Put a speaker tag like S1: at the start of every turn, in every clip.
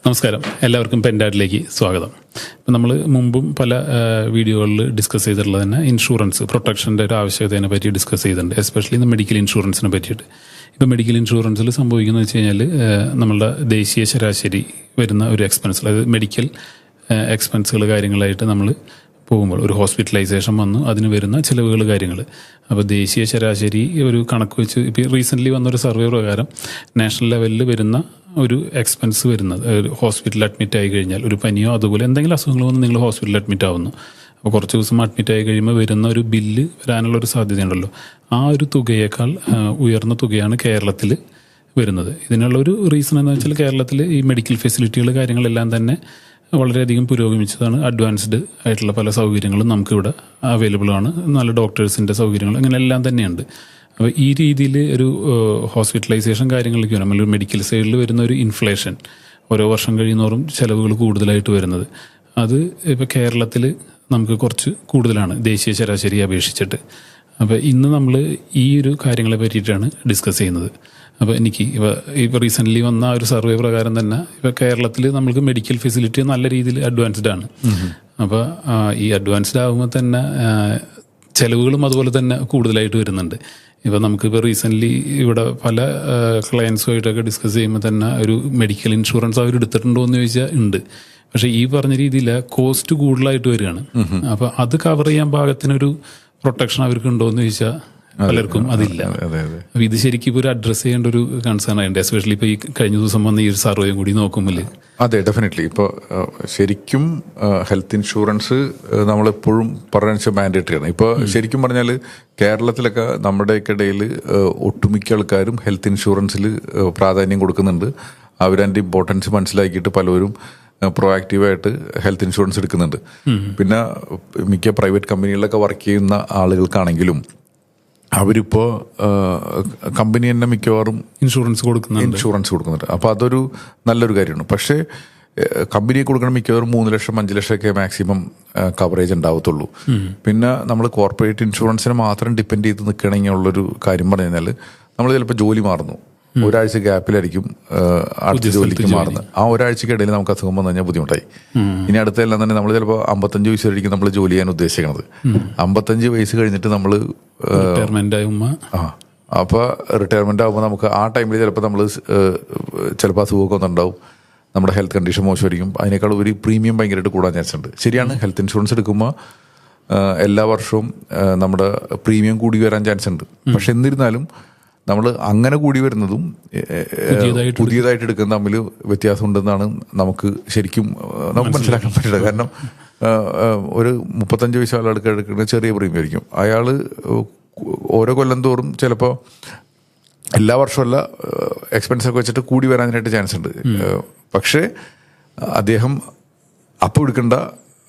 S1: നമസ്കാരം, എല്ലാവർക്കും പെൻഡാഡിലേക്ക് സ്വാഗതം. ഇപ്പം നമ്മൾ മുമ്പും പല വീഡിയോകളിൽ ഡിസ്കസ് ചെയ്തിട്ടുള്ളത് തന്നെ ഇൻഷുറൻസ് പ്രൊട്ടക്ഷൻ്റെ ഒരു ആവശ്യകതയെ പറ്റി ഡിസ്കസ് ചെയ്തിട്ടുണ്ട്, എസ്പെഷ്യലി ഇന്ന് മെഡിക്കൽ ഇൻഷുറൻസിനെ പറ്റിയിട്ട്. ഇപ്പോൾ മെഡിക്കൽ ഇൻഷുറൻസിൽ സംഭവിക്കുന്നത് വെച്ച് കഴിഞ്ഞാൽ നമ്മളുടെ ദേശീയ ശരാശരി വരുന്ന ഒരു എക്സ്പെൻസ്, അതായത് മെഡിക്കൽ എക്സ്പെൻസുകൾ കാര്യങ്ങളായിട്ട് നമ്മൾ പോകുമ്പോൾ ഒരു ഹോസ്പിറ്റലൈസേഷൻ വന്നു അതിന് വരുന്ന ചിലവുകൾ കാര്യങ്ങൾ. അപ്പോൾ ദേശീയ ശരാശരി ഒരു കണക്ക് വെച്ച് ഇപ്പോൾ റീസെൻ്റ്ലി വന്നൊരു സർവേ പ്രകാരം നാഷണൽ ലെവലിൽ വരുന്ന ഒരു എക്സ്പെൻസ് വരുന്നത്, ഒരു ഹോസ്പിറ്റലിൽ അഡ്മിറ്റ് ആയി കഴിഞ്ഞാൽ ഒരു പനിയോ അതുപോലെ എന്തെങ്കിലും അസുഖങ്ങൾ വന്ന് നിങ്ങൾ ഹോസ്പിറ്റലിൽ അഡ്മിറ്റ് ആവുന്നു. അപ്പോൾ കുറച്ച് ദിവസം അഡ്മിറ്റ് ആയി കഴിയുമ്പോൾ വരുന്ന ഒരു ബില്ല് വരാനുള്ളൊരു സാധ്യതയുണ്ടല്ലോ, ആ ഒരു തുകയേക്കാൾ ഉയർന്ന തുകയാണ് കേരളത്തിൽ വരുന്നത്. ഇതിനുള്ളൊരു റീസൺ എന്ന് വെച്ചാൽ കേരളത്തിൽ ഈ മെഡിക്കൽ ഫെസിലിറ്റികൾ കാര്യങ്ങളെല്ലാം തന്നെ വളരെയധികം പുരോഗമിച്ചതാണ്. അഡ്വാൻസ്ഡ് ആയിട്ടുള്ള പല സൗകര്യങ്ങളും നമുക്കിവിടെ അവൈലബിൾ ആണ്. നല്ല ഡോക്ടേഴ്സിൻ്റെ സൗകര്യങ്ങൾ അങ്ങനെ എല്ലാം തന്നെയുണ്ട്. അപ്പോൾ ഈ രീതിയിൽ ഒരു ഹോസ്പിറ്റലൈസേഷൻ കാര്യങ്ങളിലേക്ക് നമ്മൾ മെഡിക്കൽ സൈഡിൽ വരുന്ന ഒരു ഇൻഫ്ലേഷൻ, ഓരോ വർഷം കഴിയുന്നോറും ചിലവുകൾ കൂടുതലായിട്ട് വരുന്നത്, അത് ഇപ്പോൾ കേരളത്തിൽ നമുക്ക് കുറച്ച് കൂടുതലാണ് ദേശീയ ശരാശരി അപേക്ഷിച്ചിട്ട്. അപ്പോൾ ഇന്ന് നമ്മൾ ഈ ഒരു കാര്യങ്ങളെ പറ്റിയിട്ടാണ് ഡിസ്കസ് ചെയ്യുന്നത്. അപ്പോൾ എനിക്ക് ഇപ്പോൾ റീസെൻ്റ്ലി വന്ന ഒരു സർവേ പ്രകാരം തന്നെ ഇപ്പോൾ കേരളത്തിൽ നമുക്ക് മെഡിക്കൽ ഫെസിലിറ്റി നല്ല രീതിയിൽ അഡ്വാൻസ്ഡ് ആണ്. അപ്പോൾ ഈ അഡ്വാൻസ്ഡ് ആകുമ്പോൾ തന്നെ ചിലവുകളും അതുപോലെ തന്നെ കൂടുതലായിട്ട് വരുന്നുണ്ട്. ഇപ്പോൾ നമുക്കിപ്പോൾ റീസെൻ്റ്ലി ഇവിടെ പല ക്ലയൻസുമായിട്ടൊക്കെ ഡിസ്കസ് ചെയ്യുമ്പോൾ തന്നെ ഒരു മെഡിക്കൽ ഇൻഷുറൻസ് അവർ എടുത്തിട്ടുണ്ടോ എന്ന് ചോദിച്ചാൽ ഉണ്ട്. പക്ഷേ ഈ പറഞ്ഞ രീതിയിൽ കോസ്റ്റ് കൂടുതലായിട്ട് വരികയാണ്. അപ്പോൾ അത് കവർ ചെയ്യാൻ പാകത്തിനൊരു പ്രൊട്ടക്ഷൻ അവർക്ക് ഉണ്ടോ എന്ന് ചോദിച്ചാൽ പലർക്കും അതില്ല. അപ്പോൾ ഇത് ശരിക്കും ഇപ്പോൾ ഒരു അഡ്രസ്സ് ചെയ്യേണ്ട ഒരു കൺസേൺ ആയിട്ട്, എസ്പെഷ്യലി ഇപ്പോൾ ഈ കഴിഞ്ഞ ദിവസം വന്ന ഈ ഒരു സർവേയും കൂടി നോക്കുമ്പോൾ.
S2: അതെ, ഡെഫിനറ്റ്ലി. ഇപ്പോൾ ശരിക്കും ഹെൽത്ത് ഇൻഷുറൻസ് നമ്മളെപ്പോഴും പറഞ്ഞ മാൻഡേറ്ററിയാണ്. ഇപ്പോൾ ശരിക്കും പറഞ്ഞാൽ കേരളത്തിലൊക്കെ നമ്മുടെയൊക്കെ ഇടയിൽ ഒട്ടുമിക്ക ആൾക്കാരും ഹെൽത്ത് ഇൻഷുറൻസിൽ പ്രാധാന്യം കൊടുക്കുന്നുണ്ട്. അവരതിൻ്റെ ഇമ്പോർട്ടൻസ് മനസ്സിലാക്കിയിട്ട് പലരും പ്രൊആക്റ്റീവായിട്ട് ഹെൽത്ത് ഇൻഷുറൻസ് എടുക്കുന്നുണ്ട്. പിന്നെ മിക്ക പ്രൈവറ്റ് കമ്പനികളിലൊക്കെ വർക്ക് ചെയ്യുന്ന ആളുകൾക്കാണെങ്കിലും അവരിപ്പോൾ കമ്പനി തന്നെ മിക്കവാറും ഇൻഷുറൻസ് കൊടുക്കുന്നുണ്ട്. അപ്പോൾ അതൊരു നല്ലൊരു കാര്യമാണ്. പക്ഷേ കമ്പനിയെ കൊടുക്കണം മിക്കവാറും 3 ലക്ഷം 5 ലക്ഷമൊക്കെ മാക്സിമം കവറേജ് ഉണ്ടാവത്തുള്ളൂ. പിന്നെ നമ്മൾ കോർപ്പറേറ്റ് ഇൻഷുറൻസിനെ മാത്രം ഡിപ്പെൻഡ് ചെയ്ത് നിൽക്കണമെങ്കിൽ ഉള്ളൊരു കാര്യം പറഞ്ഞു കഴിഞ്ഞാൽ നമ്മൾ ചിലപ്പോൾ ജോലി മാറുന്നു, ഒരാഴ്ച ഗ്യാപ്പിലായിരിക്കും അടുത്ത ജോലിക്ക് മാറുന്നത്. ആ ഒരാഴ്ചക്കിടയിൽ നമുക്ക് അസുഖം വന്നു കഴിഞ്ഞാൽ ബുദ്ധിമുട്ടായി. ഇനി അടുത്തെല്ലാം തന്നെ നമ്മൾ ചിലപ്പോൾ 55 വയസ്സ് വരെയായിരിക്കും നമ്മൾ ജോലി ചെയ്യാൻ ഉദ്ദേശിക്കുന്നത്. 55 വയസ്സ് കഴിഞ്ഞിട്ട് നമ്മൾ അപ്പോൾ റിട്ടയർമെന്റ് ആകുമ്പോൾ നമുക്ക് ആ ടൈമിൽ ചിലപ്പോൾ നമ്മൾ ചിലപ്പോൾ അസുഖമൊക്കെ ഒന്നുണ്ടാവും, നമ്മുടെ ഹെൽത്ത് കണ്ടീഷൻ മോശമായിരിക്കും. അതിനേക്കാൾ ഒരു പ്രീമിയം ഭയങ്കരമായിട്ട് കൂടാൻ ചാൻസ് ഉണ്ട്. ശരിയാണ്, ഹെൽത്ത് ഇൻഷുറൻസ് എടുക്കുമ്പോൾ എല്ലാ വർഷവും നമ്മുടെ പ്രീമിയം കൂടി വരാൻ ചാൻസ് ഉണ്ട്. പക്ഷെ എന്നിരുന്നാലും നമ്മൾ അങ്ങനെ കൂടി വരുന്നതും പുതിയതായിട്ട് എടുക്കുന്ന തമ്മിൽ വ്യത്യാസം ഉണ്ടെന്നാണ് നമുക്ക് ശരിക്കും നമുക്ക് മനസ്സിലാക്കാൻ പറ്റുന്നത്. കാരണം ഒരു 35 വയസ്സുള്ള ആൾക്ക് എടുക്കുന്ന ചെറിയ പ്രീമിയം ആയിരിക്കും. അയാൾ ഓരോ കൊല്ലം തോറും ചിലപ്പോൾ എല്ലാ വർഷമല്ല എക്സ്പെൻസൊക്കെ വെച്ചിട്ട് കൂടി വരാനായിട്ട് ചാൻസ് ഉണ്ട്. പക്ഷേ അദ്ദേഹം അപ്പോൾ എടുക്കേണ്ട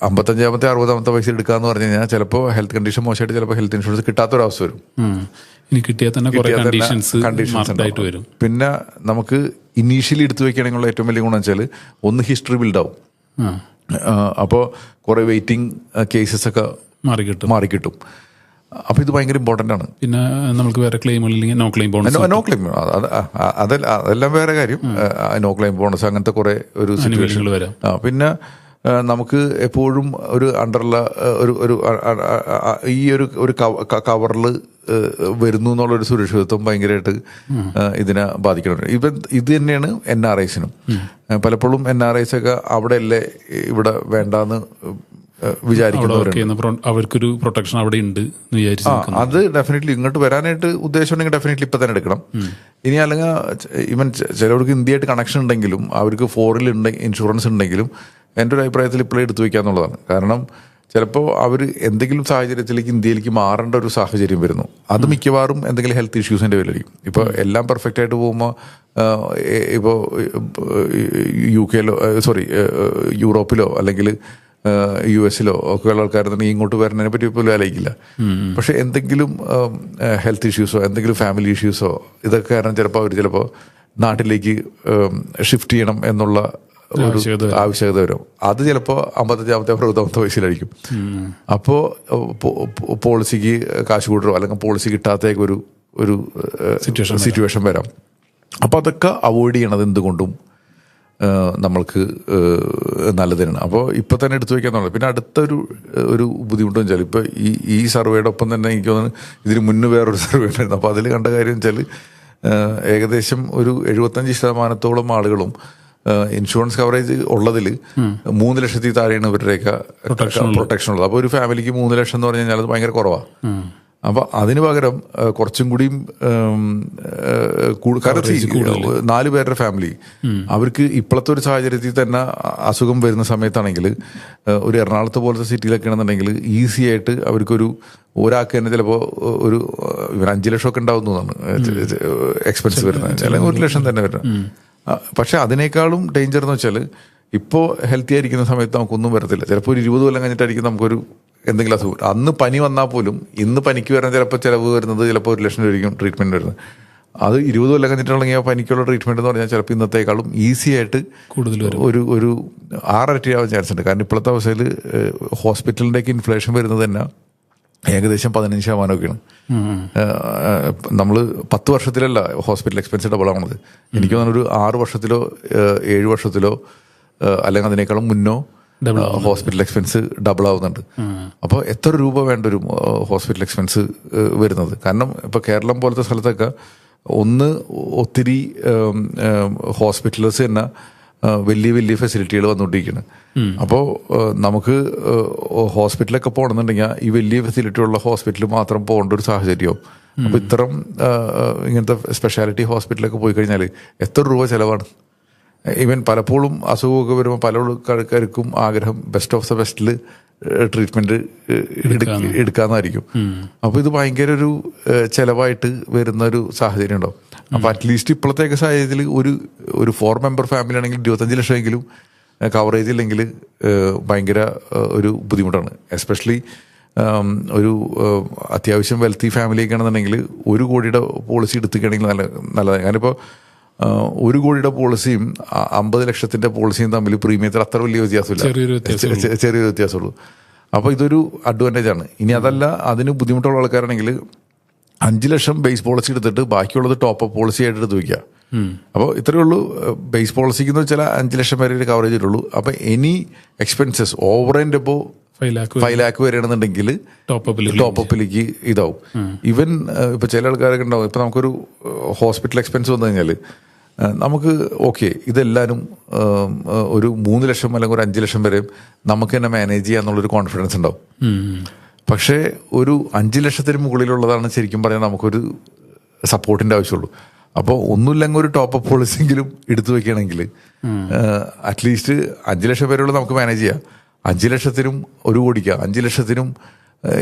S2: 55-ാമത്തെ 60-ാമത്തെ വയസ്സിൽ എടുക്കാന്ന് പറഞ്ഞു കഴിഞ്ഞാൽ ചിലപ്പോൾ ഹെൽത്ത് കണ്ടീഷൻ മോശമായിട്ട് ചിലപ്പോൾ ഹെൽത്ത് ഇൻഷുറൻസ് കിട്ടാത്തൊരവസ്ഥ വരും.
S1: കണ്ടീഷൻസ് വരും.
S2: പിന്നെ നമുക്ക് ഇനീഷ്യലി എടുത്തു വെക്കുകയാണെന്നുള്ള ഏറ്റവും വലിയ ഗുണം വെച്ചാൽ ഒന്ന് ഹിസ്റ്ററി ബിൽഡാവും. അപ്പോൾ കുറേ വെയിറ്റിംഗ് കേസസ് ഒക്കെ മാറിക്കിട്ടും. അപ്പോൾ ഇത് ഭയങ്കര ഇമ്പോർട്ടൻ്റ് ആണ്.
S1: പിന്നെ നമുക്ക് വേറെ ക്ലെയിമുകളില്ലെങ്കിൽ നോ ക്ലെയിം
S2: അതെല്ലാം വേറെ കാര്യം. നോ ക്ലെയിം ബോണസ് അങ്ങനത്തെ കുറേ ഒരു സിറ്റുവേഷൻ വരാം. പിന്നെ നമുക്ക് എപ്പോഴും ഒരു അണ്ടറുള്ള ഒരു ഈ ഒരു കവറിൽ വരുന്നു എന്നുള്ളൊരു സുരക്ഷിതത്വം ഭയങ്കരമായിട്ട് ഇതിനെ ബാധിക്കണം. ഇത് തന്നെയാണ് NRIസിനും. പലപ്പോഴും NRIs ഒക്കെ അവിടെ അല്ലേ ഇവിടെ വേണ്ടാന്ന് വിചാരിക്കുന്നവരുണ്ട്.
S1: അവർക്കൊരു പ്രൊട്ടക്ഷൻ അവിടെ ഉണ്ട്.
S2: അത് ഡെഫിനറ്റ്ലി ഇങ്ങോട്ട് വരാനായിട്ട് ഉദ്ദേശം ഉണ്ടെങ്കിൽ ഡെഫിനറ്റ്ലി ഇപ്പം തന്നെ എടുക്കണം. ഇനി അല്ലെങ്കിൽ ഈവൻ ചിലവർക്ക് ഇന്ത്യയായിട്ട് കണക്ഷൻ ഉണ്ടെങ്കിലും അവർക്ക് ഫോറിൽ ഇൻഷുറൻസ് ഉണ്ടെങ്കിലും എൻ്റെ ഒരു അഭിപ്രായത്തിൽ ഇപ്പോഴേ എടുത്തു വയ്ക്കുക എന്നുള്ളതാണ്. കാരണം ചിലപ്പോൾ അവർ എന്തെങ്കിലും സാഹചര്യത്തിലേക്ക് ഇന്ത്യയിലേക്ക് മാറേണ്ട ഒരു സാഹചര്യം വരുന്നു. അത് മിക്കവാറും എന്തെങ്കിലും ഹെൽത്ത് ഇഷ്യൂസിൻ്റെ പേരിലായിരിക്കും. ഇപ്പോൾ എല്ലാം പെർഫെക്റ്റ് ആയിട്ട് പോകുമ്പോൾ ഇപ്പോൾ യൂറോപ്പിലോ അല്ലെങ്കിൽ US-ലോ ഒക്കെയുള്ള ആൾക്കാർ തന്നെ ഇങ്ങോട്ട് വരുന്നതിനെ പറ്റി പോലും ആലോചിക്കില്ല. പക്ഷെ എന്തെങ്കിലും ഹെൽത്ത് ഇഷ്യൂസോ എന്തെങ്കിലും ഫാമിലി ഇഷ്യൂസോ ഇതൊക്കെ കാരണം ചിലപ്പോൾ അവർ നാട്ടിലേക്ക് ഷിഫ്റ്റ് ചെയ്യണം എന്നുള്ള ഒരു ആവശ്യകത വരും. അത് ചിലപ്പോൾ 55-ാമത്തെ 60-ാമത്തെ വയസ്സിലായിരിക്കും. അപ്പോൾ പോളിസിക്ക് കാശ് കൂട്ടരോ അല്ലെങ്കിൽ പോളിസി കിട്ടാത്തേക്ക് ഒരു സിറ്റുവേഷൻ വരാം. അപ്പോൾ അതൊക്കെ അവോയ്ഡ് ചെയ്യണത് എന്തുകൊണ്ടും നമ്മൾക്ക് നല്ലതിനാണ്. അപ്പോൾ ഇപ്പോൾ തന്നെ എടുത്തു വയ്ക്കാന്നുള്ളത്. പിന്നെ അടുത്തൊരു ബുദ്ധിമുട്ടെന്ന് വെച്ചാൽ ഇപ്പോൾ ഈ സർവേയുടെ ഒപ്പം തന്നെ എനിക്ക് തോന്നുന്നു ഇതിന് മുന്നേ വേറൊരു സർവേ ഉണ്ടായിരുന്നു. അപ്പോൾ അതിൽ കണ്ട കാര്യം വെച്ചാൽ ഏകദേശം ഒരു 75% ആളുകളും ഇൻഷുറൻസ് കവറേജ് ഉള്ളതിൽ 3 ലക്ഷത്തിൽ താഴെയാണ് ഇവരുടെയൊക്കെ പ്രൊട്ടക്ഷൻ ഉള്ളത്. അപ്പോൾ ഒരു ഫാമിലിക്ക് 3 ലക്ഷം എന്ന് പറഞ്ഞു കഴിഞ്ഞാൽ അത് ഭയങ്കര കുറവാണ്. അപ്പോൾ അതിന് പകരം കുറച്ചും കൂടിയും കാരണം 4 പേരുടെ ഫാമിലി അവർക്ക് ഇപ്പോഴത്തെ ഒരു സാഹചര്യത്തിൽ തന്നെ അസുഖം വരുന്ന സമയത്താണെങ്കിൽ ഒരു എറണാകുളത്ത് പോലത്തെ സിറ്റിയിലൊക്കെ ആണെന്നുണ്ടെങ്കിൽ ഈസി ആയിട്ട് അവർക്കൊരു ഒരാൾക്ക് തന്നെ ചിലപ്പോൾ ഒരു 5 ലക്ഷമൊക്കെ ഉണ്ടാവുന്നതാണ് എക്സ്പെൻസ് വരുന്നത്, അല്ലെങ്കിൽ 1 ലക്ഷം തന്നെ വരുന്നത്. പക്ഷെ അതിനേക്കാളും ഡേഞ്ചർ എന്ന് വെച്ചാൽ ഇപ്പോൾ ഹെൽത്തി ആയിരിക്കുന്ന സമയത്ത് നമുക്കൊന്നും വരത്തില്ല. ചിലപ്പോൾ ഒരു 20 കൊല്ലം കഴിഞ്ഞിട്ടായിരിക്കും നമുക്കൊരു എന്തെങ്കിലും അസുഖം. അന്ന് പനി വന്നാൽ പോലും ഇന്ന് പനിക്ക് വരുന്ന ചിലപ്പോൾ ചിലവ് വരുന്നത് ചിലപ്പോൾ 1 ലക്ഷം രൂപയ്ക്കും ട്രീറ്റ്മെൻറ്റ് വരുന്നത്. അത് 20 കൊല്ലം കഴിഞ്ഞിട്ടുണ്ടെങ്കിൽ പനിക്കുള്ള ട്രീറ്റ്മെൻറ്റ് എന്ന് പറഞ്ഞാൽ ചിലപ്പോൾ ഇന്നത്തേക്കാളും ഈസി ആയിട്ട് കൂടുതൽ ഒരു 6 ഇരട്ടിയാവാൻ ചാൻസ് ഉണ്ട്. കാരണം ഇപ്പോഴത്തെ അവസ്ഥയിൽ ഹോസ്പിറ്റലിൻ്റെയൊക്കെ ഇൻഫ്ലേഷൻ വരുന്നത് തന്നെ ഏകദേശം 15%ഒക്കെയാണ്. നമ്മൾ 10 വർഷത്തിലല്ല ഹോസ്പിറ്റൽ എക്സ്പെൻസ് ഡബിൾ ആവുന്നത്. എനിക്ക് തോന്നുന്നു ഒരു 6 വർഷത്തിലോ 7 വർഷത്തിലോ അല്ലെങ്കിൽ അതിനേക്കാളും മുന്നോ ഹോസ്പിറ്റൽ എക്സ്പെൻസ് ഡബിൾ ആവുന്നുണ്ട്. അപ്പോൾ എത്ര രൂപ വേണ്ട ഒരു ഹോസ്പിറ്റൽ എക്സ്പെൻസ് വരുന്നത്? കാരണം ഇപ്പോൾ കേരളം പോലത്തെ സ്ഥലത്തൊക്കെ ഒത്തിരി ഹോസ്പിറ്റൽസ് തന്നെ വലിയ ഫെസിലിറ്റികൾ വന്നുകൊണ്ടിരിക്കുകയാണ്. അപ്പോൾ നമുക്ക് ഹോസ്പിറ്റലൊക്കെ പോകണമെന്നുണ്ടെങ്കിൽ ഈ വലിയ ഫെസിലിറ്റി ഉള്ള ഹോസ്പിറ്റലിൽ മാത്രം പോകേണ്ട ഒരു സാഹചര്യവും. അപ്പോൾ ഇത്തരം ഇങ്ങനത്തെ സ്പെഷ്യാലിറ്റി ഹോസ്പിറ്റലൊക്കെ പോയി കഴിഞ്ഞാൽ എത്ര രൂപ ചിലവാണ്? ഈവൻ പലപ്പോഴും അസുഖമൊക്കെ വരുമ്പോൾ പല ആൾക്കാർക്കും ആഗ്രഹം ബെസ്റ്റ് ഓഫ് ദ ബെസ്റ്റിൽ ട്രീറ്റ്മെൻറ്റ് എടുക്കാമെന്നായിരിക്കും. അപ്പോൾ ഇത് ഭയങ്കര ഒരു ചിലവായിട്ട് വരുന്ന ഒരു സാഹചര്യം ഉണ്ടാവും. അപ്പോൾ അറ്റ്ലീസ്റ്റ് ഇപ്പോഴത്തേക്ക് സാഹചര്യത്തിൽ ഒരു 4 മെമ്പർ ഫാമിലി ആണെങ്കിൽ 25 ലക്ഷമെങ്കിലും കവറേജ് ഇല്ലെങ്കിൽ ഭയങ്കര ഒരു ബുദ്ധിമുട്ടാണ്. എസ്പെഷ്യലി ഒരു അത്യാവശ്യം വെൽത്തി ഫാമിലിയൊക്കെ ആണെന്നുണ്ടെങ്കിൽ 1 കോടിയുടെ പോളിസി എടുത്തുകയാണെങ്കിൽ നല്ലതാണ്. ഞാനിപ്പോൾ 1 കോടിയുടെ പോളിസിയും 50 ലക്ഷത്തിന്റെ പോളിസിയും തമ്മിൽ പ്രീമിയത്തിൽ അത്ര വലിയ വ്യത്യാസമില്ല, ചെറിയൊരു വ്യത്യാസമുള്ളൂ. അപ്പോൾ ഇതൊരു അഡ്വാൻറ്റേജ് ആണ്. ഇനി അതല്ല, അതിന് ബുദ്ധിമുട്ടുള്ള ആൾക്കാരാണെങ്കിൽ 5 ലക്ഷം ബേസ് പോളിസി എടുത്തിട്ട് ബാക്കിയുള്ളത് ടോപ്പ് അപ്പ് പോളിസി ആയിട്ട് എടുത്ത് വയ്ക്കുക. അപ്പോൾ ഇത്രയേ ഉള്ളൂ. ബേസ് പോളിസിക്ക് എന്ന് വെച്ചാൽ 5 ലക്ഷം വരെ കവറേജ് ഇട്ടുള്ളൂ. അപ്പോൾ എനി എക്സ്പെൻസസ് ഓവർ ആൻഡ് ഇപ്പോൾ 5 ലാക്ക് വരികയാണെന്നുണ്ടെങ്കിൽ ടോപ്പ് അപ്പിലേക്ക് ഇതാവും. ഈവൻ ഇപ്പോൾ ചില ആൾക്കാരൊക്കെ ഉണ്ടാവും. ഇപ്പോൾ നമുക്കൊരു ഹോസ്പിറ്റൽ എക്സ്പെൻസ് വന്നു കഴിഞ്ഞാൽ നമുക്ക് ഓക്കെ ഇതെല്ലാവരും ഒരു 3 ലക്ഷം അല്ലെങ്കിൽ ഒരു 5 ലക്ഷം വരെ നമുക്ക് തന്നെ മാനേജ് ചെയ്യാന്നുള്ളൊരു കോൺഫിഡൻസ് ഉണ്ടാവും. പക്ഷേ ഒരു 5 ലക്ഷത്തിന് മുകളിലുള്ളതാണ് ശരിക്കും പറഞ്ഞാൽ നമുക്കൊരു സപ്പോർട്ടിൻ്റെ ആവശ്യമുള്ളൂ. അപ്പോൾ ഒന്നുമില്ലെങ്കിൽ ഒരു ടോപ്പ് അപ്പ് പോളിസിയെങ്കിലും എടുത്തു വെക്കുകയാണെങ്കിൽ അറ്റ്ലീസ്റ്റ് 5 ലക്ഷം വരെയുള്ള നമുക്ക് മാനേജ് ചെയ്യാം. 5 ലക്ഷത്തിനും 1 കോടിക്ക്, 5 ലക്ഷത്തിനും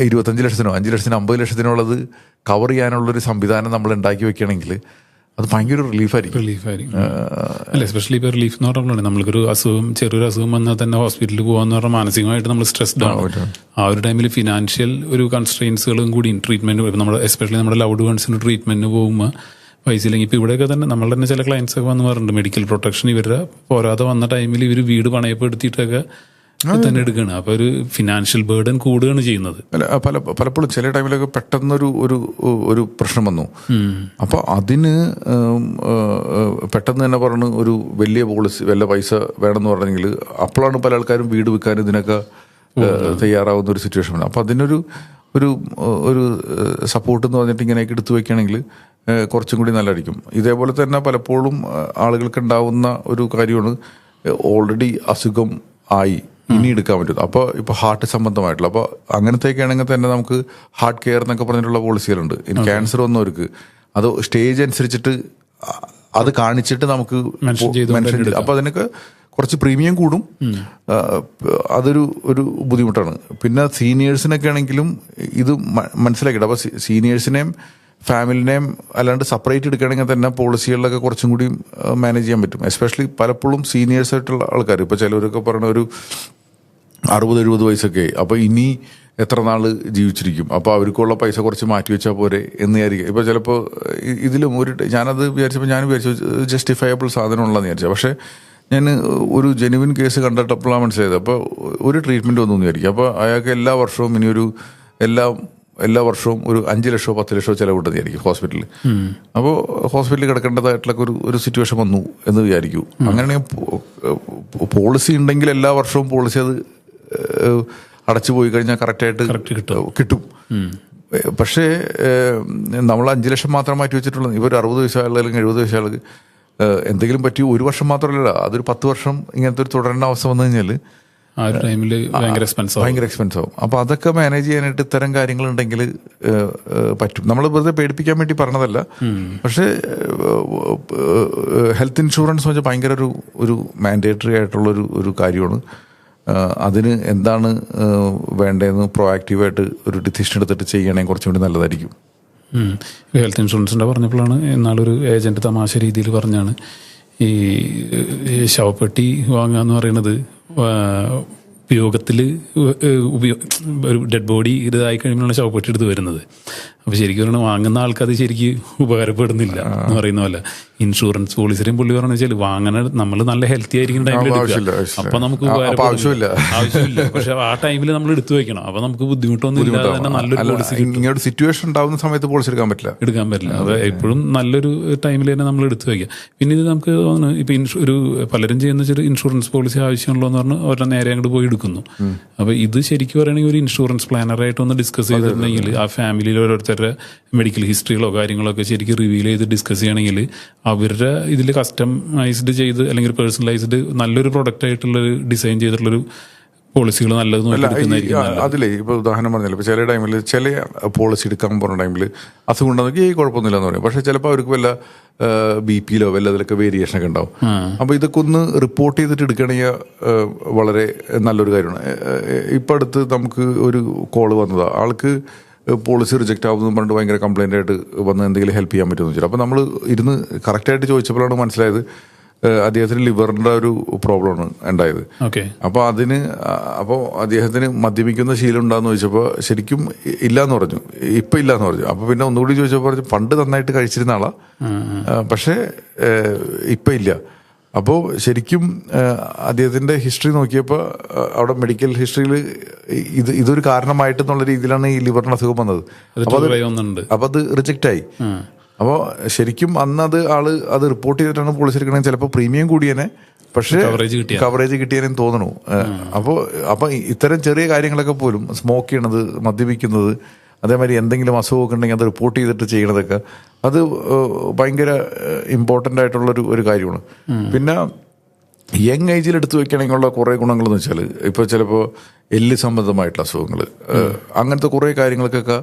S2: 25 ലക്ഷത്തിനോ 5 ലക്ഷത്തിനും 50 ലക്ഷത്തിനുള്ളത് കവർ ചെയ്യാനുള്ളൊരു സംവിധാനം നമ്മൾ ഉണ്ടാക്കി വെക്കുകയാണെങ്കിൽ അത് ഭയങ്കര റിലീഫായിരിക്കും.
S1: അല്ല, എസ്പെഷ്യലി ഇപ്പോൾ റിലീഫ് എന്ന് പറഞ്ഞാൽ നമ്മൾക്കൊരു ചെറിയൊരു അസുഖം വന്നാൽ തന്നെ ഹോസ്പിറ്റലിൽ പോകാന്ന് പറഞ്ഞാൽ മാനസികമായിട്ട് നമ്മൾ സ്ട്രെസ്ഡ് ആണ്. ആ ഒരു ടൈമിൽ ഫിനാൻഷ്യൽ ഒരു കൺസ്ട്രെയിൻസുകളും കൂടി ട്രീറ്റ്മെന്റ് നമ്മൾ എസ്പെഷ്യലി നമ്മുടെ ലവ്ഡ് വൺസിന് ട്രീറ്റ്മെന്റിന് പോകുമ്പോൾ പൈസ ഇല്ലെങ്കിൽ ഇപ്പോൾ ഇവിടെയൊക്കെ തന്നെ നമ്മൾ തന്നെ ചില ക്ലയൻസ് ഒക്കെ വന്ന് പറഞ്ഞിട്ടുണ്ട് മെഡിക്കൽ പ്രൊട്ടക്ഷൻ ഇവരുടെ പോരാതെ വന്ന ടൈമിൽ ഇവർ വീട് പണയപ്പെടുത്തിയിട്ടൊക്കെ തന്നെ എടുക്കുകയാണ്. അപ്പോൾ ഒരു ഫിനാൻഷ്യൽ ബേർഡൻ കൂടുകയാണ് ചെയ്യുന്നത്.
S2: പലപ്പോഴും ചില ടൈമിലൊക്കെ പെട്ടെന്നൊരു ഒരു പ്രശ്നം വന്നു. അപ്പോൾ അതിന് പെട്ടെന്ന് തന്നെ പറഞ്ഞ് ഒരു വലിയ പോളിസി വല്ല പൈസ വേണമെന്ന് പറഞ്ഞെങ്കിൽ അപ്പോഴാണ് പല ആൾക്കാരും വീട് വിൽക്കാനും ഇതിനൊക്കെ തയ്യാറാവുന്ന ഒരു സിറ്റുവേഷൻ വന്നത്. അപ്പോൾ അതിനൊരു ഒരു സപ്പോർട്ട് എന്ന് പറഞ്ഞിട്ട് ഇങ്ങനെയൊക്കെ എടുത്തു വയ്ക്കുകയാണെങ്കിൽ കുറച്ചും കൂടി നല്ലതായിരിക്കും. ഇതേപോലെ തന്നെ പലപ്പോഴും ആളുകൾക്ക് ഉണ്ടാവുന്ന ഒരു കാര്യമാണ് ഓൾറെഡി അസുഖം ആയി ഇനി എടുക്കാൻ പറ്റും. അപ്പോൾ ഇപ്പോൾ ഹാർട്ട് സംബന്ധമായിട്ടുള്ള, അപ്പോൾ അങ്ങനത്തെയൊക്കെ ആണെങ്കിൽ തന്നെ നമുക്ക് ഹാർട്ട് കെയർ എന്നൊക്കെ പറഞ്ഞിട്ടുള്ള പോളിസികളുണ്ട്. ഇനി ക്യാൻസർ വന്നവർക്ക് അത് സ്റ്റേജ് അനുസരിച്ചിട്ട് അത് കാണിച്ചിട്ട് നമുക്ക് മെൻഷൻ ചെയ്ത്, അപ്പോൾ അതിനൊക്കെ കുറച്ച് പ്രീമിയം കൂടും. അതൊരു ബുദ്ധിമുട്ടാണ്. പിന്നെ സീനിയേഴ്സിനൊക്കെ ആണെങ്കിലും ഇത് മനസ്സിലാക്കിയിട്ട്, അപ്പോൾ സീനിയേഴ്സിനെയും ഫാമിലിനെയും അല്ലാണ്ട് സെപ്പറേറ്റ് എടുക്കുകയാണെങ്കിൽ തന്നെ പോളിസികളിലൊക്കെ കുറച്ചും കൂടി മാനേജ് ചെയ്യാൻ പറ്റും. എസ്പെഷ്യലി പലപ്പോഴും സീനിയേഴ്സ് ആയിട്ടുള്ള ആൾക്കാർ, ഇപ്പോൾ ചിലവരൊക്കെ പറയുന്ന ഒരു 60-70 വയസ്സൊക്കെ, അപ്പോൾ ഇനി എത്ര നാൾ ജീവിച്ചിരിക്കും, അപ്പോൾ അവർക്കുള്ള പൈസ കുറച്ച് മാറ്റി വെച്ചാൽ പോരെ എന്ന് വിചാരിക്കുക. ഇപ്പോൾ ചിലപ്പോൾ ഇതിലും ഞാനത് വിചാരിച്ചപ്പോൾ ഞാൻ വിചാരിച്ചു ജസ്റ്റിഫയബിൾ സാധനമുള്ളതെന്ന് വിചാരിച്ചു. പക്ഷേ ഞാൻ ഒരു ജെനുവിൻ കേസ് കണ്ടിട്ടപ്പോഴാണ് മനസ്സിലായത്. അപ്പോൾ ഒരു ട്രീറ്റ്മെൻറ്റ് വന്നു എന്ന് വിചാരിക്കും. അപ്പോൾ അയാൾക്ക് എല്ലാ വർഷവും ഇനിയൊരു എല്ലാ എല്ലാ വർഷവും ഒരു 5 ലക്ഷമോ 10 ലക്ഷമോ ചിലവിട്ടതായിരിക്കും ഹോസ്പിറ്റലിൽ. അപ്പോൾ ഹോസ്പിറ്റലിൽ കിടക്കേണ്ടതായിട്ടുള്ള ഒരു സിറ്റുവേഷൻ വന്നു എന്ന് വിചാരിക്കൂ. അങ്ങനെയാണെങ്കിൽ പോളിസി ഉണ്ടെങ്കിൽ എല്ലാ വർഷവും പോളിസി അത് അടച്ചു പോയി കഴിഞ്ഞാൽ കറക്റ്റായിട്ട് കിട്ടും. പക്ഷേ നമ്മൾ 5 ലക്ഷം മാത്രം മാറ്റി വെച്ചിട്ടുള്ളത്. ഇപ്പോൾ ഒരു 60 വയസ്സായ അല്ലെങ്കിൽ 70 വയസ്സായ ആൾക്ക് എന്തെങ്കിലും പറ്റി ഒരു വർഷം മാത്രമല്ല, അതൊരു 10 വർഷം ഇങ്ങനത്തെ ഒരു തുടരേണ്ട അവസ്ഥ വന്നു കഴിഞ്ഞാൽ
S1: ആ ഒരു ടൈമിൽ ഭയങ്കര എക്സ്പെൻസ് ആവും. അപ്പോൾ അതൊക്കെ മാനേജ് ചെയ്യാനായിട്ട് ഇത്തരം കാര്യങ്ങളുണ്ടെങ്കിൽ പറ്റും. നമ്മൾ വെറുതെ പേടിപ്പിക്കാൻ വേണ്ടി പറഞ്ഞതല്ല. പക്ഷേ ഹെൽത്ത് ഇൻഷുറൻസ് എന്ന് വെച്ചാൽ ഭയങ്കര ഒരു മാൻഡേറ്ററി ആയിട്ടുള്ള ഒരു കാര്യമാണ്. അതിന് എന്താണ് വേണ്ടതെന്ന് പ്രൊആക്റ്റീവായിട്ട് ഒരു ഡിസിഷൻ എടുത്തിട്ട് ചെയ്യണമെങ്കിൽ കുറച്ചും കൂടി നല്ലതായിരിക്കും. ഹെൽത്ത് ഇൻഷുറൻസിൻ്റെ പറഞ്ഞപ്പോഴാണ് എന്നാളൊരു ഏജൻറ്റ് തമാശ രീതിയിൽ പറഞ്ഞാണ് ഈ ശവപ്പെട്ടി വാങ്ങുക എന്ന് പറയുന്നത് ഉപയോഗത്തിൽ ഒരു ഡെഡ് ബോഡി ഇതായി കഴിയുമ്പോഴാണ് ശവപ്പെട്ടി എടുത്ത് വരുന്നത്. അപ്പോൾ ശരിക്കും പറഞ്ഞാൽ വാങ്ങുന്ന ആൾക്കത് ശരിക്കും ഉപകാരപ്പെടുന്നില്ല എന്ന് പറയുന്ന പോലെ. ഇൻഷുറൻസ് പോളിസിയും പുള്ളി പറഞ്ഞു വെച്ചാൽ വാങ്ങണ നമ്മൾ നല്ല ഹെൽത്തി ആയിരിക്കുന്ന ടൈമിൽ അപ്പൊ നമുക്ക് ആവശ്യമില്ല. പക്ഷെ ആ ടൈമിൽ നമ്മൾ എടുത്തു വെക്കണം. അപ്പൊ നമുക്ക് ബുദ്ധിമുട്ടൊന്നും ഇല്ലാതെ തന്നെ നല്ലൊരു പോളിസി
S2: ഇങ്ങനൊരു സിറ്റുവേഷൻ ഉണ്ടാകുന്ന സമയത്ത് പോളിസി എടുക്കാൻ പറ്റില്ല.
S1: അത് എപ്പോഴും നല്ലൊരു ടൈമിൽ തന്നെ നമ്മൾ എടുത്തു വയ്ക്കുക. പിന്നെ ഇത് നമുക്ക് ഇപ്പൊ ഒരു പലരും ചെയ്യുന്ന ചെറിയ ഇൻഷുറൻസ് പോളിസി ആവശ്യമുള്ളൂ എന്ന് പറഞ്ഞ് അവരുടെ നേരെ അങ്ങോട്ട് പോയി എടുക്കുന്നു. അപ്പൊ ഇത് ശരിക്കും പറയുകയാണെങ്കിൽ ഒരു ഇൻഷുറൻസ് പ്ലാനറായിട്ട് ഒന്ന് ഡിസ്കസ് ചെയ്തിട്ടുണ്ടെങ്കിൽ ആ ഫാമിലിയിൽ ഓരോരുത്തരുടെ മെഡിക്കൽ ഹിസ്റ്ററികളോ കാര്യങ്ങളോ ഒക്കെ ശരിക്കും റിവീൽ ചെയ്ത് ഡിസ്കസ് ചെയ്യണമെങ്കിൽ അവരുടെ ഇതിൽ കസ്റ്റമൈസ്ഡ് ചെയ്ത് അല്ലെങ്കിൽ പേഴ്സണലൈസ്ഡ് നല്ലൊരു പ്രൊഡക്റ്റ് ആയിട്ടുള്ളൊരു ഡിസൈൻ ചെയ്തിട്ടുള്ളൊരു പോളിസികൾ നല്ലത്
S2: അതിലേ. ഇപ്പൊ ഉദാഹരണം പറഞ്ഞാൽ ഇപ്പൊ ചില ടൈമിൽ ചില പോളിസി എടുക്കാൻ പോകുന്ന ടൈമിൽ അസുഖം ഉണ്ടെന്നൊക്കെ കുഴപ്പമൊന്നുമില്ല എന്ന് പറയും. പക്ഷെ ചിലപ്പോൾ അവർക്ക് വല്ല BP വല്ല അതിലൊക്കെ വേരിയേഷൻ ഒക്കെ ഉണ്ടാവും. അപ്പോൾ ഇതൊക്കെ ഒന്ന് റിപ്പോർട്ട് ചെയ്തിട്ട് എടുക്കണമെങ്കിൽ വളരെ നല്ലൊരു കാര്യമാണ്. ഇപ്പം അടുത്ത് നമുക്ക് ഒരു കോള് വന്നതാണ്. ആൾക്ക് പോളിസി റിജക്റ്റ് ആവുമെന്ന് പറഞ്ഞിട്ട് ഭയങ്കര കംപ്ലൈൻ്റ് ആയിട്ട് വന്ന് എന്തെങ്കിലും ഹെൽപ്പ് ചെയ്യാൻ പറ്റുമെന്ന് വെച്ചാൽ. അപ്പോൾ നമ്മൾ ഇരുന്ന് കറക്റ്റായിട്ട് ചോദിച്ചപ്പോഴാണ് മനസ്സിലായത് അദ്ദേഹത്തിന് ലിവറിൻ്റെ ഒരു പ്രോബ്ലമാണ് ഉണ്ടായത്. അപ്പോൾ അദ്ദേഹത്തിന് മദ്യപിക്കുന്ന ശീലം ഉണ്ടാകുന്ന ചോദിച്ചപ്പോൾ ശരിക്കും ഇല്ലയെന്ന് പറഞ്ഞു. ഇപ്പം ഇല്ലയെന്ന് പറഞ്ഞു. അപ്പോൾ പിന്നെ ഒന്നുകൂടി ചോദിച്ചപ്പോൾ പറഞ്ഞു പണ്ട് നന്നായിട്ട് കഴിച്ചിരുന്ന ആളാ, പക്ഷേ ഇപ്പം ഇല്ല. അപ്പോൾ ശരിക്കും അദ്ദേഹത്തിൻ്റെ ഹിസ്റ്ററി നോക്കിയപ്പോൾ അവിടെ മെഡിക്കൽ ഹിസ്റ്ററിയിൽ ഇതൊരു കാരണമായിട്ടെന്നുള്ള രീതിയിലാണ് ഈ ലിവറിന് അസുഖം വന്നത്. അപ്പോൾ അത് റിജക്റ്റായി. അപ്പോൾ ശരിക്കും അന്ന് അത് റിപ്പോർട്ട് ചെയ്തിട്ടാണ് പോളിസി എടുക്കണമെങ്കിൽ ചിലപ്പോൾ പ്രീമിയം കൂടിയേനെ, പക്ഷേ കവറേജ് കിട്ടിയേനെന്ന് തോന്നണു. അപ്പോൾ ഇത്തരം ചെറിയ കാര്യങ്ങളൊക്കെ പോലും സ്മോക്ക് ചെയ്യണത്, മദ്യപിക്കുന്നത്, അതേമാതിരി എന്തെങ്കിലും അസുഖമൊക്കെ ഉണ്ടെങ്കിൽ അത് റിപ്പോർട്ട് ചെയ്തിട്ട് ചെയ്യണതൊക്കെ അത് ഭയങ്കര ഇമ്പോർട്ടൻ്റ് ആയിട്ടുള്ളൊരു കാര്യമാണ്. പിന്നെ യങ് ഏജിൽ എടുത്തു വയ്ക്കണമെങ്കിലുള്ള കുറേ ഗുണങ്ങളെന്ന് വെച്ചാൽ ഇപ്പോൾ ചിലപ്പോൾ എല്ല് സംബന്ധമായിട്ടുള്ള അസുഖങ്ങൾ, അങ്ങനത്തെ കുറേ കാര്യങ്ങൾക്കൊക്കെ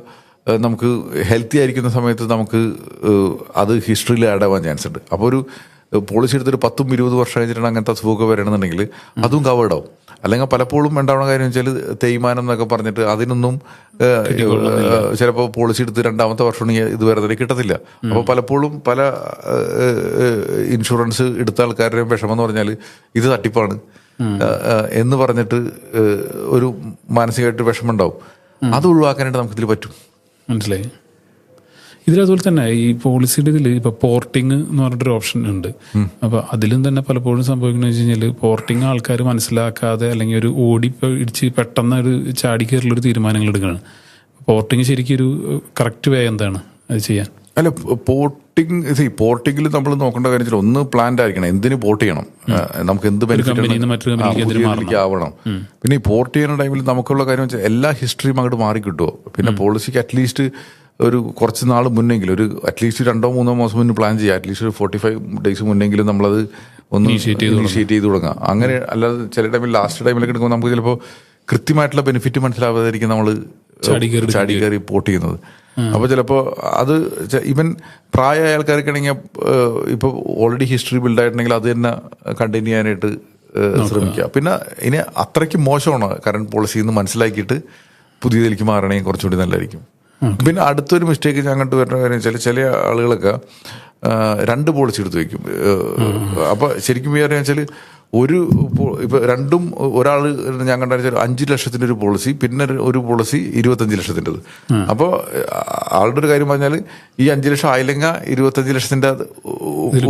S2: നമുക്ക് ഹെൽത്തി ആയിരിക്കുന്ന സമയത്ത് നമുക്ക് അത് ഹിസ്റ്ററിയിൽ ആഡ് ആവാൻ ചാൻസ് ഉണ്ട്. അപ്പോൾ ഒരു പോളിസി എടുത്തൊരു 10-20 വർഷം കഴിഞ്ഞിട്ടാണ് അങ്ങനത്തെ അസുഖമൊക്കെ വരണമെന്നുണ്ടെങ്കിൽ അതും കവേർഡ് ആവും. അല്ലെങ്കിൽ പലപ്പോഴും ഉണ്ടാവുന്ന കാര്യം വെച്ചാൽ തേയ്മാനം എന്നൊക്കെ പറഞ്ഞിട്ട് അതിനൊന്നും ചിലപ്പോൾ പോളിസി എടുത്ത് 2ാമത്തെ വർഷമാണെങ്കിൽ ഇത് വേറെ കിട്ടത്തില്ല. അപ്പോൾ പലപ്പോഴും പല ഇൻഷുറൻസ് എടുത്ത ആൾക്കാരുടെയും വിഷമം എന്ന് പറഞ്ഞാൽ ഇത് തട്ടിപ്പാണ് എന്ന് പറഞ്ഞിട്ട് ഒരു മാനസികമായിട്ട് വിഷമം ഉണ്ടാവും. അത് ഒഴിവാക്കാനായിട്ട് നമുക്കിതിൽ പറ്റും.
S1: മനസ്സിലായി. ഇതിലതുപോലെ തന്നെ ഈ പോളിസിയുടെ ഇതിൽ ഇപ്പോൾ പോർട്ടിങ് എന്ന് പറഞ്ഞിട്ടൊരു ഓപ്ഷൻ ഉണ്ട്. അപ്പോൾ അതിലും തന്നെ പലപ്പോഴും സംഭവിക്കുന്നത് വെച്ച് കഴിഞ്ഞാൽ പോർട്ടിങ് ആൾക്കാർ മനസ്സിലാക്കാതെ അല്ലെങ്കിൽ ഒരു ഇടിച്ച് പെട്ടെന്ന് ഒരു ചാടി കയറുള്ളൊരു തീരുമാനങ്ങൾ എടുക്കുകയാണ്. പോർട്ടിങ് ശരിക്കും ഒരു കറക്റ്റ് വേ എന്താണ് അത് ചെയ്യാൻ?
S2: അല്ല, പോർട്ടിങ്ങിൽ നമ്മൾ നോക്കേണ്ട കാര്യം വെച്ചാൽ ഒന്ന് പ്ലാൻഡ് ആയിരിക്കണം. എന്തിന് പോർട്ട് ചെയ്യണം, നമുക്ക് എന്ത് ബെനിഫിറ്റ് ആവണം. പിന്നെ ഈ പോർട്ട് ചെയ്യുന്ന ടൈമിൽ നമുക്കുള്ള കാര്യം വെച്ചാൽ എല്ലാ ഹിസ്റ്ററിയും അങ്ങോട്ട് മാറി കിട്ടുമോ. പിന്നെ പോളിസിക്ക് അറ്റ്ലീസ്റ്റ് ഒരു കുറച്ച് നാൾ മുന്നെങ്കിലും അറ്റ്ലീസ്റ്റ് 2-3 മാസം മുന്നേ പ്ലാൻ ചെയ്യുക. അറ്റ്ലീസ്റ്റ് ഒരു 45 ഡേയ്സ് മുന്നെങ്കിലും നമ്മളത് ഒന്ന് ഇനിഷ്യേറ്റ് ചെയ്ത് തുടങ്ങാം. അങ്ങനെ അല്ലാതെ ചില ടൈമിൽ ലാസ്റ്റ് ടൈമിലൊക്കെ എടുക്കുമ്പോൾ നമുക്ക് ചിലപ്പോൾ കൃത്യമായിട്ടുള്ള ബെനിഫിറ്റ് മനസ്സിലാവാതായിരിക്കും നമ്മൾ ചാടി കയറി പോർട്ട് ചെയ്യുന്നത്. അപ്പോൾ ചിലപ്പോൾ അത് ഈവൻ പ്രായമായ ആൾക്കാർക്കാണെങ്കിൽ ഇപ്പോൾ ഓൾറെഡി ഹിസ്റ്ററി ബിൽഡായിട്ടുണ്ടെങ്കിൽ അത് തന്നെ കണ്ടിന്യൂ ചെയ്യാനായിട്ട് ശ്രമിക്കുക. പിന്നെ ഇനി അത്രയ്ക്ക് മോശമാണ് കറണ്ട് പോളിസി എന്ന് മനസ്സിലാക്കിയിട്ട് പുതിയതിലേക്ക് മാറണമെങ്കിൽ കുറച്ചുകൂടി നല്ലതായിരിക്കും. പിന്നെ അടുത്തൊരു മിസ്റ്റേക്ക് ഞാൻ കണ്ടുവരുന്ന കാര്യം വെച്ചാൽ ചില ആളുകളൊക്കെ 2 പോളിസി എടുത്ത് വയ്ക്കും. അപ്പോൾ ശരിക്കും പറയാന്ന് വെച്ചാൽ ഇപ്പോൾ രണ്ടും ഒരാൾ ഞാൻ കണ്ടാൽ 5 ലക്ഷത്തിൻ്റെ ഒരു പോളിസി, പിന്നെ ഒരു പോളിസി 25 ലക്ഷത്തിൻ്റെത്. അപ്പോൾ ആളുടെ ഒരു കാര്യം പറഞ്ഞാൽ ഈ 5 ലക്ഷം ആയില്ലെങ്കിൽ 25 ലക്ഷത്തിൻ്റെ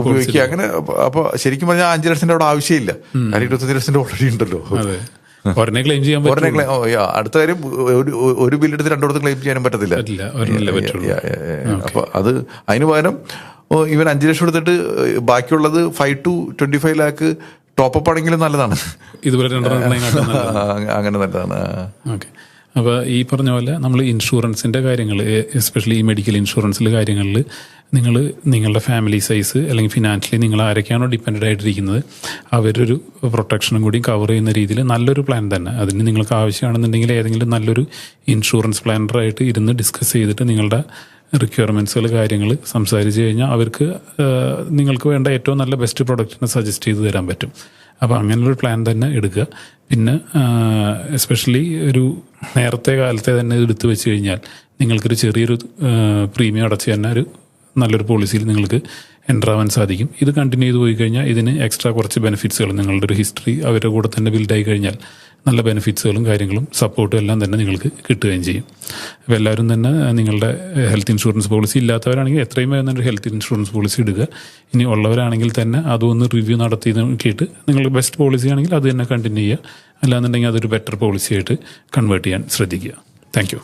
S2: ഉപയോഗിക്കുക അങ്ങനെ. അപ്പോൾ ശരിക്കും പറഞ്ഞാൽ 5 ലക്ഷത്തിൻ്റെ അവിടെ ആവശ്യമില്ല, കാരണം 25 ലക്ഷത്തിൻ്റെ ഓൾറെഡി ഉണ്ടല്ലോ.
S1: ഒരെണ്ണെ ക്ലെയിം ചെയ്യാൻ
S2: ഒരെണ്ണെ അടുത്ത കാര്യം ഒരു ബില്ലെടുത്ത് രണ്ടിടത്ത് ക്ലെയിം ചെയ്യാനും പറ്റത്തില്ല. അപ്പൊ അത് അതിന് പകരം ഇവൻ 5 ലക്ഷം എടുത്തിട്ട് ബാക്കിയുള്ളത് 5 to 25 lakh ടോപ്പപ്പ് ആണെങ്കിലും നല്ലതാണ്.
S1: ഇതുപോലെ
S2: അങ്ങനെ നല്ലതാണ്.
S1: ഓക്കെ. അപ്പോൾ ഈ പറഞ്ഞ പോലെ നമ്മൾ ഇൻഷുറൻസിൻ്റെ കാര്യങ്ങൾ, എസ്പെഷ്യലി ഈ മെഡിക്കൽ ഇൻഷുറൻസിലെ കാര്യങ്ങളിൽ നിങ്ങളുടെ ഫാമിലി സൈസ് അല്ലെങ്കിൽ ഫിനാൻഷ്യലി നിങ്ങൾ ആരൊക്കെയാണോ ഡിപ്പെൻഡ് ആയിട്ടിരിക്കുന്നത് അവരൊരു പ്രൊട്ടക്ഷനും കൂടി കവർ ചെയ്യുന്ന രീതിയിൽ നല്ലൊരു പ്ലാൻ തന്നെ, അതിന് നിങ്ങൾക്ക് ആവശ്യമാണെന്നുണ്ടെങ്കിൽ ഏതെങ്കിലും നല്ലൊരു ഇൻഷുറൻസ് പ്ലാനറായിട്ട് ഇരുന്ന് ഡിസ്കസ് ചെയ്തിട്ട് നിങ്ങളുടെ റിക്വയർമെൻറ്റ്സുകൾ കാര്യങ്ങൾ സംസാരിച്ച് കഴിഞ്ഞാൽ അവർക്ക് നിങ്ങൾക്ക് വേണ്ട ഏറ്റവും നല്ല ബെസ്റ്റ് പ്രൊഡക്റ്റിനെ സജസ്റ്റ് ചെയ്ത് തരാൻ പറ്റും. അപ്പോൾ അങ്ങനെയുള്ളൊരു പ്ലാൻ തന്നെ എടുക്കുക. പിന്നെ എസ്പെഷ്യലി ഒരു നേരത്തെ കാലത്തെ തന്നെ എടുത്തു വെച്ച് കഴിഞ്ഞാൽ നിങ്ങൾക്കൊരു ചെറിയൊരു പ്രീമിയം അടച്ച് തന്നെ ഒരു നല്ലൊരു പോളിസിയിൽ നിങ്ങൾക്ക് എൻ്റർ ആവാൻ സാധിക്കും. ഇത് കണ്ടിന്യൂ ചെയ്ത് പോയി കഴിഞ്ഞാൽ ഇതിന് എക്സ്ട്രാ കുറച്ച് ബെനിഫിറ്റ്സുകൾ, നിങ്ങളുടെ ഒരു ഹിസ്റ്ററി അവരുടെ കൂടെ തന്നെ ബിൽഡായി കഴിഞ്ഞാൽ നല്ല ബെനിഫിറ്റ്സുകളും കാര്യങ്ങളും സപ്പോർട്ടും എല്ലാം തന്നെ നിങ്ങൾക്ക് കിട്ടുകയും ചെയ്യും. അപ്പോൾ എല്ലാവരും തന്നെ നിങ്ങളുടെ ഹെൽത്ത് ഇൻഷുറൻസ് പോളിസി ഇല്ലാത്തവരാണെങ്കിൽ എത്രയും വേഗം തന്നെ ഒരു ഹെൽത്ത് ഇൻഷുറൻസ് പോളിസി എടുക്കുക. ഇനി ഉള്ളവരാണെങ്കിൽ തന്നെ അതൊന്ന് റിവ്യൂ നടത്തി നോക്കിയിട്ട് നിങ്ങൾക്ക് ബെസ്റ്റ് പോളിസി ആണെങ്കിൽ അത് തന്നെ കണ്ടിന്യൂ ചെയ്യുക. അല്ലാന്നുണ്ടെങ്കിൽ അതൊരു ബെറ്റർ പോളിസി ആയിട്ട് കൺവേർട്ട് ചെയ്യാൻ ശ്രദ്ധിക്കുക. Thank you.